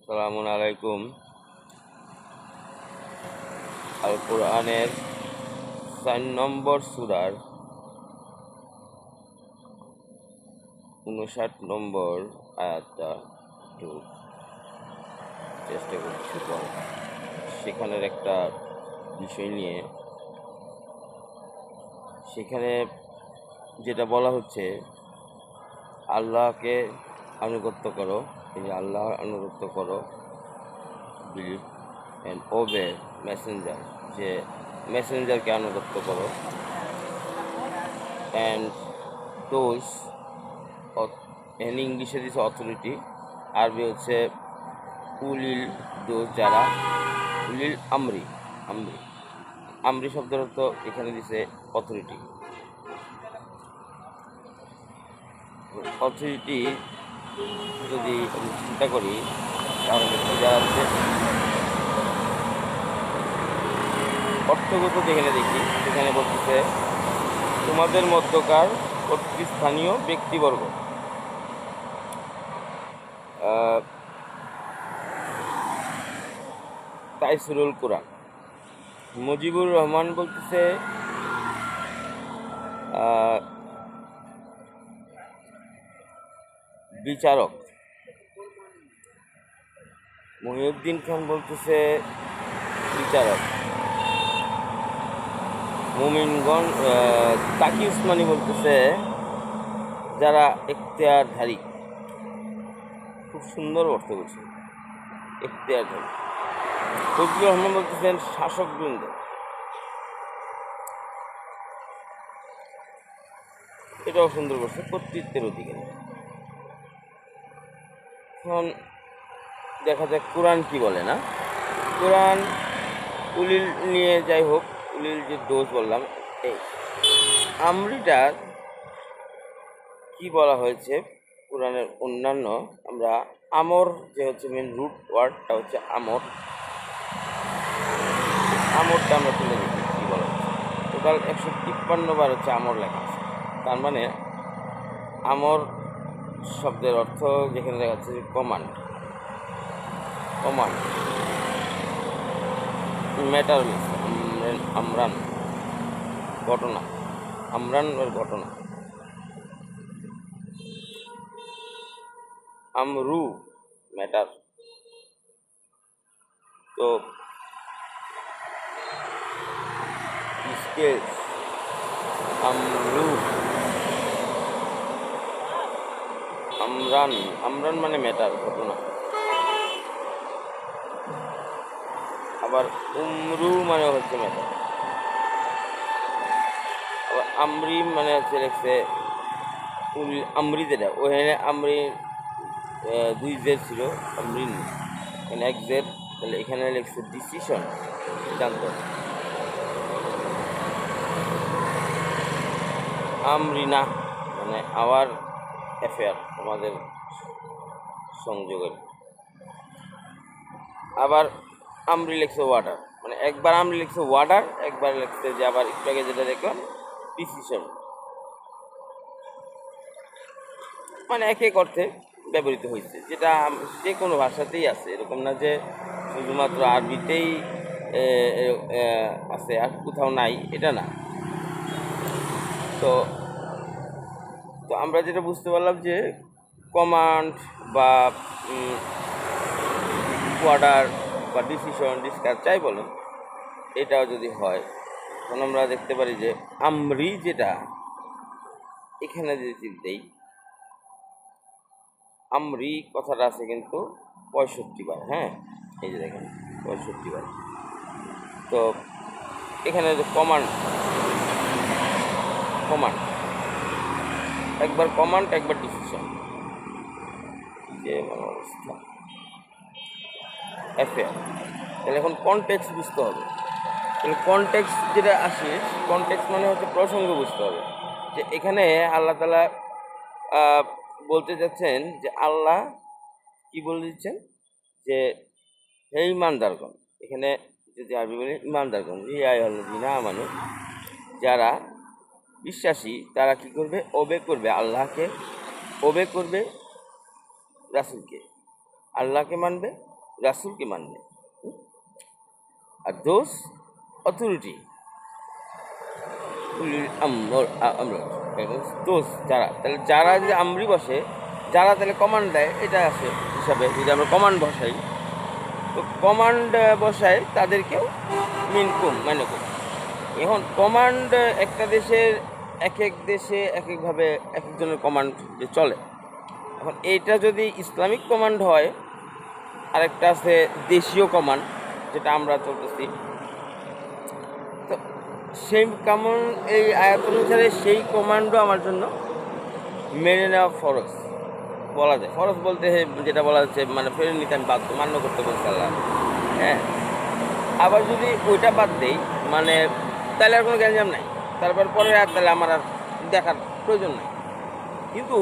আসসালামু আলাইকুম। আল কোরআনের ৪ নম্বর সূরার ৫৯ নম্বর আয়াতটা একটু চেষ্টা করছি পড়ার। সেখানের একটা বিষয় নিয়ে সেখানে যেটা বলা হচ্ছে, আল্লাহকে আনুগত্য করো, এই আল্লাহর আনুগত্য করো, বিলিভ অ্যান্ড ওবে মেসেঞ্জার, যে মেসেঞ্জারকে আনুগত্য করো, অ্যান্ড দোজ ইংলিশে দিচ্ছে অথরিটি, আরবি হচ্ছে উলিল দোজ, যারা উলিল আমরি আমরি আমরি শব্দের অর্থ এখানে দিছে অথরিটি। অথরিটি যদি আমি চিন্তা করি তাহলে বোঝা যাচ্ছে, অর্থগত যেখানে দেখি সেখানে বলতেছে তোমাদের মধ্যকার কর্তৃস্থানীয় ব্যক্তিবর্গ। তাইসুরুল কোরআন মুজিবুর রহমান বলতেছে বিচারক। মহিউদ্দিন খান বলতেছে বিচারক। মুমিনগণ তাকি উসমানী বলতেছে যারা এখতিয়ারধারী। খুব সুন্দর অর্থ বলছে এখতিয়ারধারী। ফজলুর রহমান বলতেছেন শাসকবৃন্দ। এটাও সুন্দর করছে কর্তৃত্বের অধিকারী। এখন দেখা যাক কোরআন কি বলে না। কোরআন উলিল নিয়ে যাই হোক, উলিল যে দোষ বললাম, এই আমরিটার কি বলা হয়েছে কোরআনের অন্যান্য, আমরা আমর যে হচ্ছে মেন রুট ওয়ার্ডটা হচ্ছে আমর, আমরটা আমরা তুলে দেখি কী বলা হচ্ছে। টোটাল 153 বার হচ্ছে আমর লেখা আছে। তার মানে আমর শব্দের অর্থ যেখানে দেখা যাচ্ছে command, command matter miss Amran ঘটনা, আমরানের ঘটনা, আমরু ম্যাটার। তো স্কেলস আমরু, আমরান, আমরান মানে ম্যাটার ঘটনা। আবার উমরু মানে হচ্ছে ম্যাটার। আবার আমরি মানে হচ্ছে লিখছে আমরি, যেটা ওখানে আমরি 2 জের ছিল, আমরিন এখানে 1 জের, তাহলে এখানে লিখছে ডিসিশন, সিদ্ধান্ত। আমরিনা মানে আওয়ার অ্যাফেয়ার, আমাদের সংযোগের। আবার আমরি লিখছে ওয়াটার, মানে একবার আমরি লিখছে ওয়াটার, একবার লিখছে যে আবার একটু আগে যেটা দেখলাম ডিসিশন, মানে এক এক অর্থে ব্যবহৃত হয়েছে, যেটা যে কোনো ভাষাতেই আছে, এরকম না যে শুধুমাত্র আরবিতেই আছে আর কোথাও নাই, এটা না। তো তো আমরা যেটা বুঝতে পারলাম যে কমান্ড বা অর্ডার বা ডিসিশন, ডিসকাস যাই বলেন, এটাও যদি হয়, তখন আমরা দেখতে পারি যে আমরি যেটা এখানে যদি দেই, আমরি কথাটা আছে কিন্তু 65 বার। হ্যাঁ, এই যে দেখেন 65 বার। তো এখানে যে কমান্ড, কমান্ড একবার কমান্ড, একবার ডিসিশন, যে অবস্থা অ্যাফেয়ার। তাহলে এখন কনটেক্সট বুঝতে হবে। তাহলে কনটেক্সট যেটা আসে, কনটেক্সট মানে হচ্ছে প্রসঙ্গ বুঝতে হবে, যে এখানে আল্লাহ তাআলা বলতে যাচ্ছেন যে আল্লাহ কি বলে দিচ্ছেন, যে হে ইমানদারগণ, এখানে যদি আরবি বলি ইমানদারগণ, ইয়া আইয়ুহাল্লাযীনা আমানু, যারা বিশ্বাসী তারা কি করবে, ওবে করবে আল্লাহকে, ওবে করবে রাসূলকে, আল্লাহকে মানবে, রাসূলকে মানবে। আর দোজ অথরিটি আমরা এবং দোজ যারা, তাহলে যারা যে আমরি বসে, যারা তাহলে কমান্ড দেয়, এটা আছে হিসাবে যদি আমরা কমান্ড বসাই, তো কমান্ড বসায় তাদেরকেও মিনকুম মানে করি। এখন কমান্ড একটা দেশের এক এক দেশে এক একভাবে এক একজনের কমান্ড যে চলে। এখন এইটা যদি ইসলামিক কমান্ড হয়, আরেকটা আছে দেশীয় কমান্ড যেটা আমরা চলতেছি, তো সেই কেমন এই আয়াত অনুসারে সেই কমান্ডও আমার জন্য মেনে নেওয়া ফরজ বলা যায়। ফরজ বলতে যেটা বলা যাচ্ছে মানে ফেরে নিতে আমি বাধ্য, মান্য করতে বলছি আল্লাহ। হ্যাঁ, আবার যদি ওইটা বাদ দেই মানে তাহলে আর কোনো গ্যাঞ্জাম নাই, তারপর পরে আর তাহলে আমার আর দেখার প্রয়োজন নাই। কিন্তু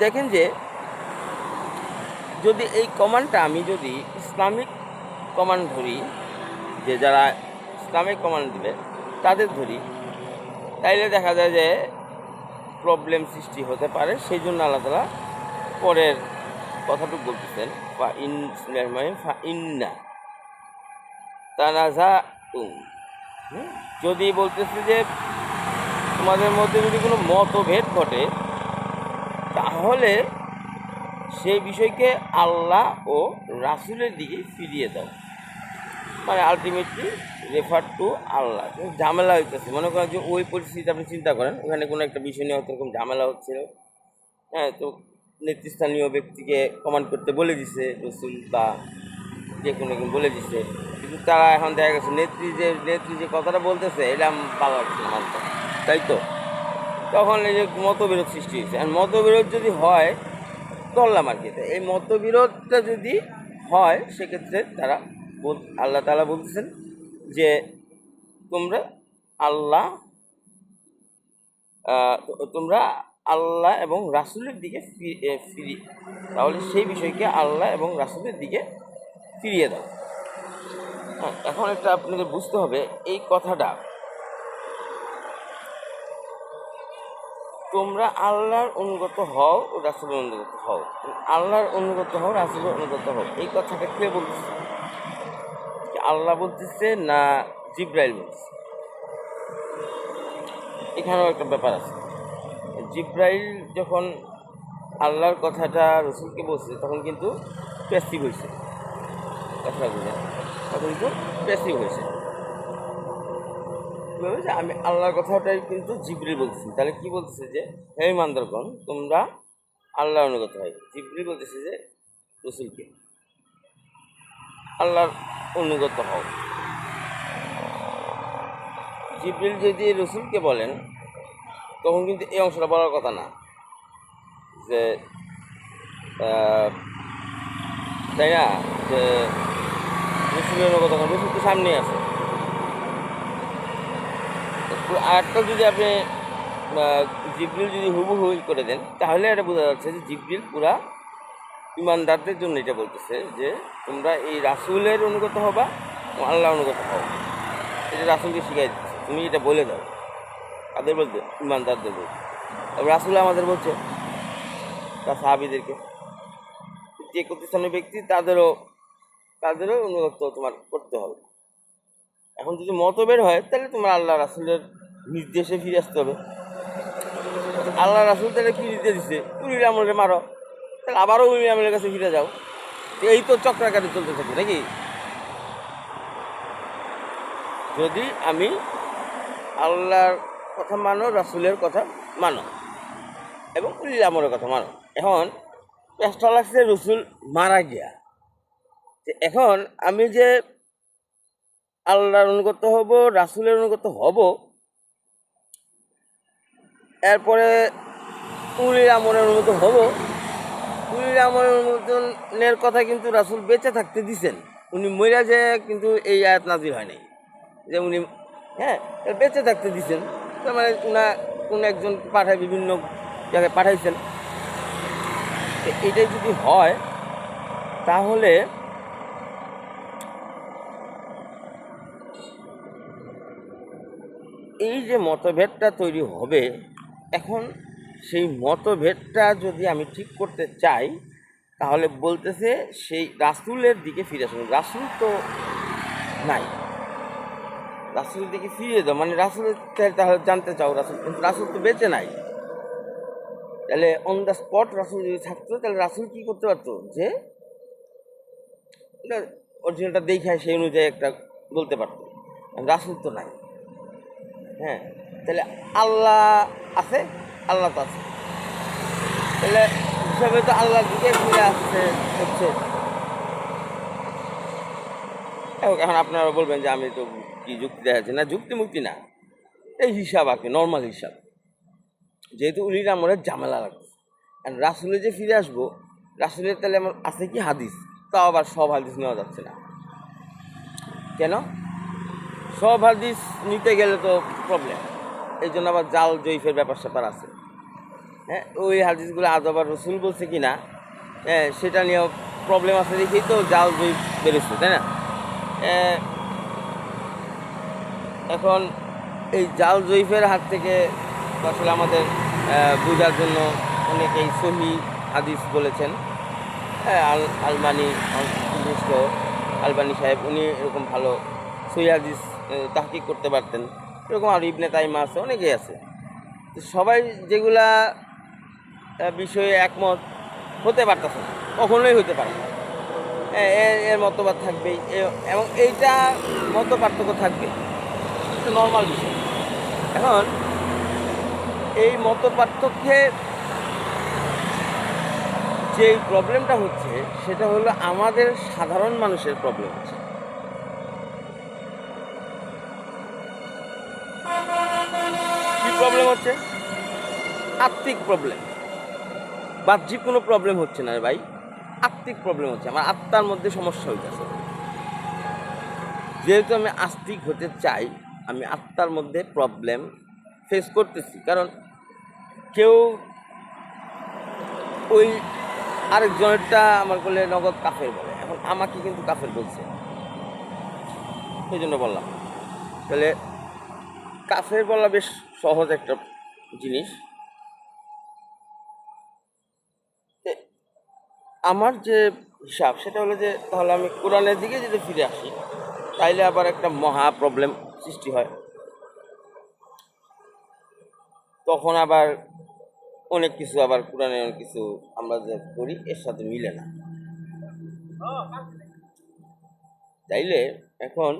দেখেন যে যদি এই কমান্ডটা আমি যদি ইসলামিক কমান্ড ধরি, যে যারা ইসলামিক কমান্ড দিবে তাদের ধরি, তাইলে দেখা যায় যে প্রবলেম সৃষ্টি হতে পারে। সেই জন্য আল্লাহ তাআলা পরের কথাটুকু বলতেছেন, ইন্না তানাজাতুম, যদি বলতেছে যে তোমাদের মধ্যে যদি কোনো মতভেদ ঘটে, তাহলে সেই বিষয়কে আল্লাহ ও রাসূলের দিকে ফিরিয়ে দাও। মানে আলটিমেটলি রেফার টু আল্লাহ। ঝামেলা হইতেছে, মনে করেন যে ওই পরিস্থিতি আপনি চিন্তা করেন, ওখানে কোনো একটা বিষয় নিয়ে হয়তো এরকম ঝামেলা হচ্ছিল। হ্যাঁ, তো নেতৃস্থানীয় ব্যক্তিকে কমান্ড করতে বলে দিছে রসুল বা যে কোনো একজন বলে দিছে, কিন্তু তারা এখন দেখা গেছে নেত্রী যে কথাটা বলতেছে এটা ভালো লাগছে না মানতে, তাই তো তখন এই যে মতবিরোধ সৃষ্টি হয়েছে। আর মতবিরোধ যদি হয় ধরলাম আর কি, এই মতবিরোধটা যদি হয় সেক্ষেত্রে তারা আল্লাহ তাআলা বলতেছেন যে তোমরা আল্লাহ এবং রাসূলের দিকে ফিরি, তাহলে সেই বিষয়কে আল্লাহ এবং রাসূলের দিকে ফিরিয়ে দাও। হ্যাঁ, এখন একটা আপনাদের বুঝতে হবে এই কথাটা, তোমরা আল্লাহর অনুগত হও ও রাসূলের অনুগত হও। আল্লাহর অনুগত হও, রাসূলের অনুগত হও, এই কথাটা কে বলতেছে? আল্লাহ বলতেছে না জিবরাইল বলতেছে? এখানেও একটা ব্যাপার আছে। জিবরাইল যখন আল্লাহর কথাটা রসুলকে বলছে তখন কিন্তু প্যাসিভ হয়েছে, কথা বুঝে তখন কিন্তু প্যাসিভ হয়েছে। আমি আল্লাহর কথাটাই কিন্তু জিবরিল বলতেছি, তাহলে কি বলতেছে যে হে ইমানদারগণ তোমরা আল্লাহর অনুগত হয়। জিবরিল বলতেছে যে রসুলকে আল্লাহর অনুগত হও। জিবরিল যদি রসুলকে বলেন তখন কিন্তু এই অংশটা বলার কথা না, যে তাই না, যে রসুলের অনুগত হন, রসুল তো সামনে আছে। আরেকটা যদি আপনি জিবরিল যদি হুবহু করে দেন, তাহলে এটা বোঝা যাচ্ছে যে জিবরিল পুরা ইমানদারদের জন্য এটা বলতেছে যে তোমরা এই রাসূলের অনুগত হবা ও আল্লাহ অনুগত হও। এটা রাসূলকে শিখাই দিচ্ছে, তুমি এটা বলে দাও। তাদের বলতে ইমানদারদের বলতে, রাসূল আমাদের বলছে তার সাহাবীদেরকে, যে প্রতিষ্ঠানের ব্যক্তি তাদেরও অনুগত তোমার করতে হবে। এখন যদি মতভেদ হয় তাহলে তোমার আল্লাহ রাসূলের নির্দেশে ফিরে আসতে হবে। আল্লাহ রাসূল তাহলে কি নির্দেশ দিচ্ছে, উলিল আমলে মারো, তাহলে আবারও উলিল আমলের কাছে ফিরে যাও। এই তো চক্রাকারে চলতে থাকে নাকি? যদি আমি আল্লাহর কথা মানো, রাসূলের কথা মানো এবং উলিল আমলের কথা মানো। এখন চেষ্টা লাগছে রসুল মারা গিয়া, যে এখন আমি যে আল্লাহর অনুগত হব, রাসূলের অনুগত হব, এরপরে উলিল আমরের অনুগত হব। উলিল আমরের অনুমোদনের কথা কিন্তু রাসূল বেঁচে থাকতে দিছেন, উনি মইরা যে কিন্তু এই আয়াত নাজিল হয় নাই যে উনি বেঁচে থাকতে দিছেন। তার মানে কোনো একজন পাঠায় বিভিন্ন জায়গায় পাঠাইছেন। এটাই যদি হয় তাহলে এই যে মতভেদটা তৈরি হবে, এখন সেই মতভেদটা যদি আমি ঠিক করতে চাই তাহলে বলতেছে সেই রাসূলের দিকে ফিরে আসুন। রাসূল তো নাই, রাসূলের দিকে ফিরিয়ে দাও, মানে রাসূল তাহলে জানতে চাও রাসূল, কিন্তু রাসূল তো বেঁচে নাই। তাহলে অন দ্য স্পট রাসূল যদি থাকতো তাহলে রাসূল কি করতে পারতো যে অরিজিনালটা দেখে সেই অনুযায়ী একটা বলতে পারতো। রাসূল তো নাই। হ্যাঁ, তাহলে আল্লাহ আছে, আল্লাহ তো আছে, তাহলে হিসাবে তো আল্লাহর দিকে ফিরে আসতে হচ্ছে। এখন আপনারা বলবেন যে আমি তো কি যুক্তি দেখাচ্ছি না, যুক্তি মুক্তি না, এই হিসাব আর কি, নর্মাল হিসাব। যেহেতু উলির আমলের ঝামেলা লাগছে, আর রাসূলে যে ফিরে আসবো, রাসূলের তাহলে আমার আছে কি হাদিস, তাও আবার সব হাদিস নেওয়া যাচ্ছে না। কেন? সব হাদিস নিতে গেলে তো প্রবলেম, এই জন্য আবার জাল জয়ীফের ব্যাপার স্যাপার আছে। হ্যাঁ, ওই হাদিসগুলো আজ আবার রসুল বলছে কি না, হ্যাঁ সেটা নিয়েও প্রবলেম আছে, দেখেই তো জাল জয়ীফ বেরোচ্ছে, তাই না? এখন এই জাল জয়ীফের হাত থেকে আসলে আমাদের বোঝার জন্য অনেকেই সহি হাদিস বলেছেন। হ্যাঁ, আলবানি, বিশিষ্ট আলবানি সাহেব, উনি এরকম ভালো সহি হাদিস তাহকিক করতে পারতেন। এরকম আর ইবনে তাইমা আছে, অনেকেই আছে। তো সবাই যেগুলা বিষয়ে একমত হতে পারতেছে না, কখনোই হতে পারে না। এর মতবাদ থাকবেই, এবং এইটা মত পার্থক্য থাকবে, এটা নর্মাল বিষয়। এখন এই মত পার্থক্যে যে প্রবলেমটা হচ্ছে সেটা হলো আমাদের সাধারণ মানুষের প্রবলেম হচ্ছে। কি প্রবলেম হচ্ছে? আত্মিক প্রবলেম। বাহ্যিক কোনো প্রবলেম হচ্ছে না রে ভাই, আত্মিক প্রবলেম হচ্ছে। আমার আত্মার মধ্যে সমস্যা হইতেছে। যেহেতু আমি আস্তিক হতে চাই, আমি আত্মার মধ্যে প্রবলেম ফেস করতেছি। কারণ কেউ ওই আরেকজনেরটা আমার বলে নগদ কাফের বলে, এখন আমাকে কিন্তু কাফের বলছে, সেই জন্য বললাম। তাহলে কাফের বলা বেশ সহজ একটা জিনিস। আমার যে হিসাব সেটা হলো যে তাহলে আমি কোরআনের দিকে যদি ফিরে আসি, তাইলে আবার একটা মহা প্রবলেম সৃষ্টি হয়। তখন আবার অনেক কিছু, আবার কোরআনে অনেক কিছু আমরা যে করি এর সাথে মিলে না। তাইলে এখন